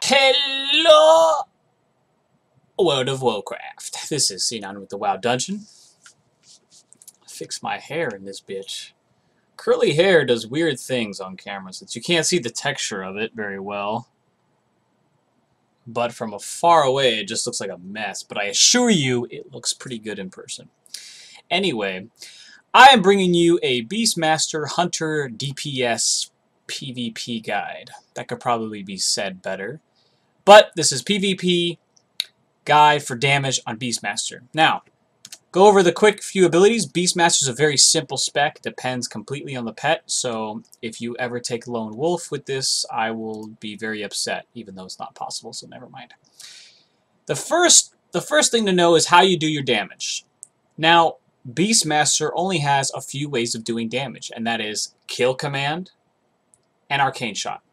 Hello, World of Warcraft. This is Sinan with the WoW Dungeon. Fix my hair in this bitch. Curly hair does weird things on camera since you can't see the texture of it very well. But from afar away, it just looks like a mess. But I assure you, it looks pretty good in person. Anyway, I am bringing you a Beastmaster Hunter DPS PvP guide. That could probably be said better. But this is PvP guide for damage on Beastmaster. Now, go over the quick few abilities. Beastmaster is a very simple spec. Depends completely on the pet. So if you ever take Lone Wolf with this, I will be very upset, even though it's not possible, so never mind. The first thing to know is how you do your damage. Now, Beastmaster only has a few ways of doing damage, and that is Kill Command and Arcane Shot,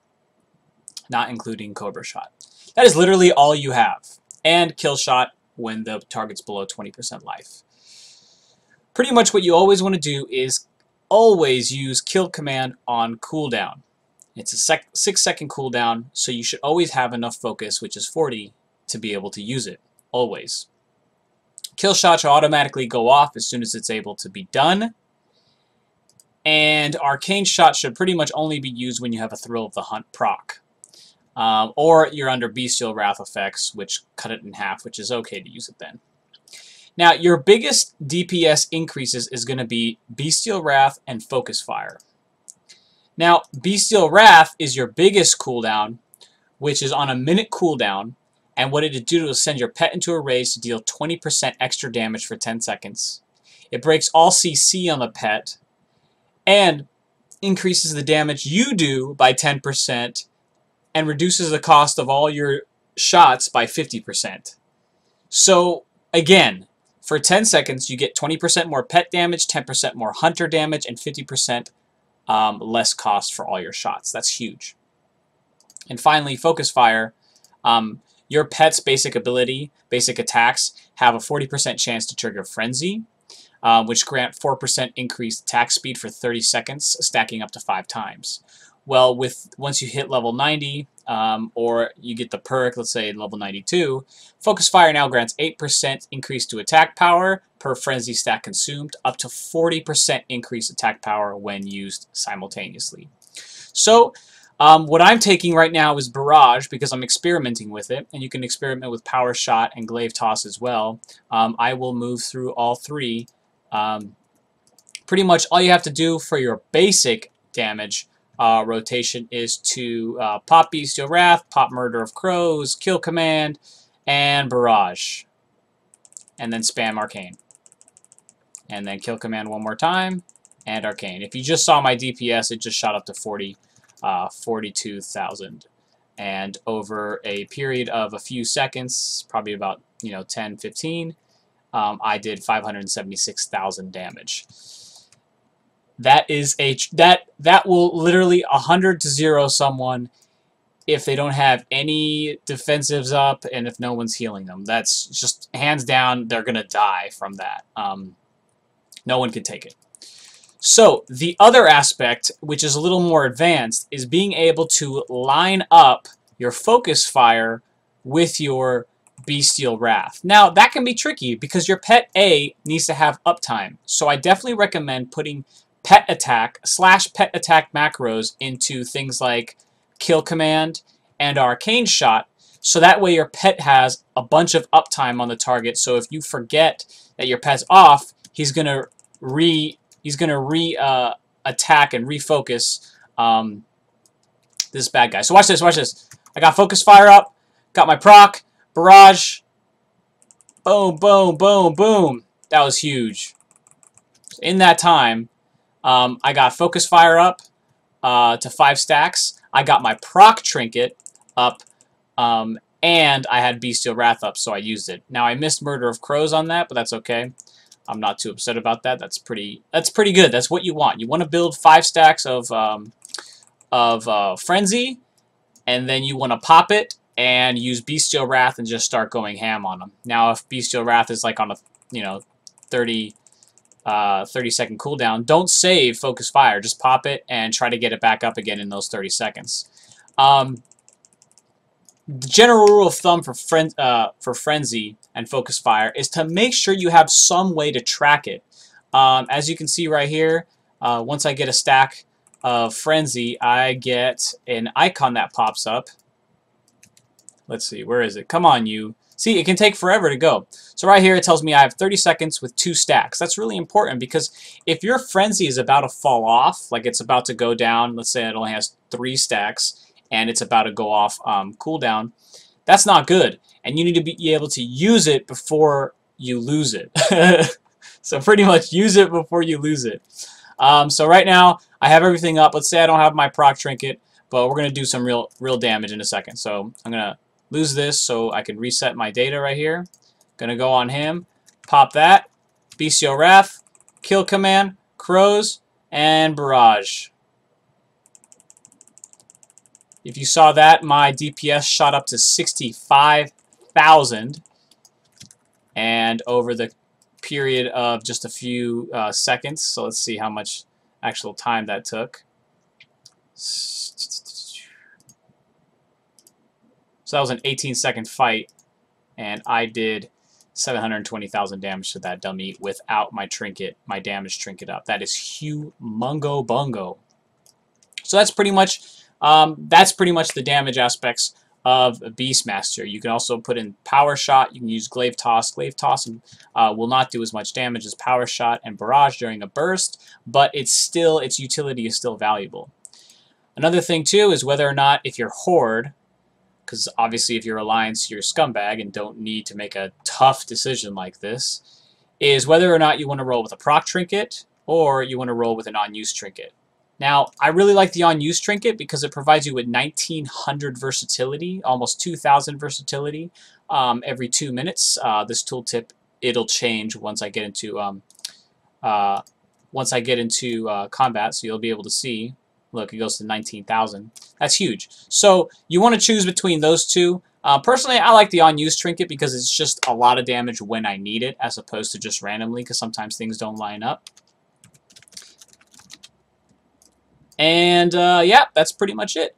not including Cobra Shot. That is literally all you have. And Kill Shot when the target's below 20% life. Pretty much what you always want to do is always use Kill Command on cooldown. It's a 6-second cooldown, so you should always have enough focus, which is 40, to be able to use it. Always. Kill Shot should automatically go off as soon as it's able to be done. And Arcane Shot should pretty much only be used when you have a Thrill of the Hunt proc. Or you're under Bestial Wrath effects, which cut it in half, which is okay to use it then. Now, your biggest DPS increases is going to be Bestial Wrath and Focus Fire. Now, Bestial Wrath is your biggest cooldown, which is on a minute cooldown, and what it'll do is send your pet into a rage to deal 20% extra damage for 10 seconds. It breaks all CC on the pet, and increases the damage you do by 10%, and reduces the cost of all your shots by 50%. So, again, for 10 seconds, you get 20% more pet damage, 10% more hunter damage, and 50% less cost for all your shots. That's huge. And finally, Focus Fire. Your pet's basic ability, basic attacks, have a 40% chance to trigger Frenzy, which grant 4% increased attack speed for 30 seconds, stacking up to 5 times. Well, once you hit level 90, or you get the perk, let's say level 92, Focus Fire now grants 8% increase to attack power per frenzy stack consumed, up to 40% increased attack power when used simultaneously. So, what I'm taking right now is Barrage because I'm experimenting with it, and you can experiment with Power Shot and Glaive Toss as well. I will move through all three. Pretty much all you have to do for your basic damage rotation is to pop Bestial Wrath, pop Murder of Crows, Kill Command, and Barrage. And then spam Arcane. And then Kill Command one more time, and Arcane. If you just saw my DPS, it just shot up to 42,000. And over a period of a few seconds, probably about 10, 15, I did 576,000 damage. That is that will literally 100-0 someone if they don't have any defensives up and if no one's healing them. That's just hands down, they're gonna die from that. No one can take it. So the other aspect, which is a little more advanced, is being able to line up your Focus Fire with your Bestial Wrath. Now that can be tricky because your pet A needs to have uptime. So I definitely recommend putting pet attack / pet attack macros into things like Kill Command and Arcane Shot, so that way your pet has a bunch of uptime on the target. So if you forget that your pet's off, he's gonna attack and refocus this bad guy. So watch this, watch this. I got Focus Fire up, got my proc, Barrage, boom, boom, boom, boom. That was huge. In that time, I got Focus Fire up to 5 stacks. I got my proc trinket up, and I had Bestial Wrath up, so I used it. Now I missed Murder of Crows on that, but that's okay. I'm not too upset about that. That's pretty good. That's what you want. You want to build 5 stacks of Frenzy, and then you want to pop it and use Bestial Wrath and just start going ham on them. Now if Bestial Wrath is like on a 30-second cooldown, don't save Focus Fire. Just pop it and try to get it back up again in those 30 seconds. The general rule of thumb for Frenzy and Focus Fire is to make sure you have some way to track it. As you can see right here, once I get a stack of Frenzy, I get an icon that pops up. Let's see, where is it? Come on, you. See, it can take forever to go. So right here it tells me I have 30 seconds with 2 stacks. That's really important because if your Frenzy is about to fall off, like it's about to go down, let's say it only has 3 stacks, and it's about to go off cooldown, that's not good. And you need to be able to use it before you lose it. So pretty much use it before you lose it. So right now, I have everything up. Let's say I don't have my proc trinket, but we're going to do some real damage in a second. So I'm going to lose this so I can reset my data right here. Going to go on him, pop that, Bestial Wrath, kill command, crows, and barrage. If you saw that, my DPS shot up to 65,000. And over the period of just a few seconds, so let's see how much actual time that took. So that was an 18-second fight, and I did 720,000 damage to that dummy without my trinket, my damage trinket up. That is humongo bungo. So that's pretty much the damage aspects of Beastmaster. You can also put in Power Shot. You can use Glaive Toss. Glaive Toss will not do as much damage as Power Shot and Barrage during a burst, but its utility is still valuable. Another thing too is whether or not, if you're Horde, because obviously if you're Alliance, you're a scumbag and don't need to make a tough decision like this, is whether or not you want to roll with a proc trinket or you want to roll with an on-use trinket. Now, I really like the on-use trinket because it provides you with 1,900 versatility, almost 2,000 versatility every 2 minutes. This tooltip, it'll change once I get into combat, so you'll be able to see. Look, it goes to 19,000. That's huge. So you want to choose between those two. Personally, I like the on-use trinket because it's just a lot of damage when I need it, as opposed to just randomly, because sometimes things don't line up. And yeah, that's pretty much it.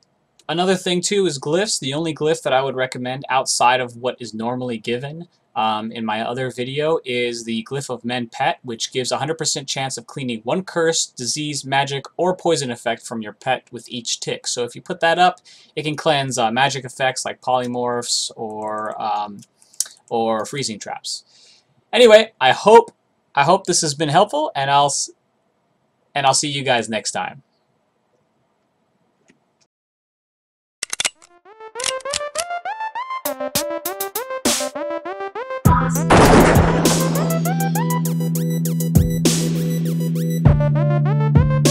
Another thing too is glyphs. The only glyph that I would recommend outside of what is normally given in my other video is the Glyph of Men Pet, which gives 100% chance of cleaning 1 curse, disease, magic, or poison effect from your pet with each tick. So if you put that up, it can cleanse magic effects like polymorphs or freezing traps. Anyway, I hope this has been helpful, and I'll see you guys next time.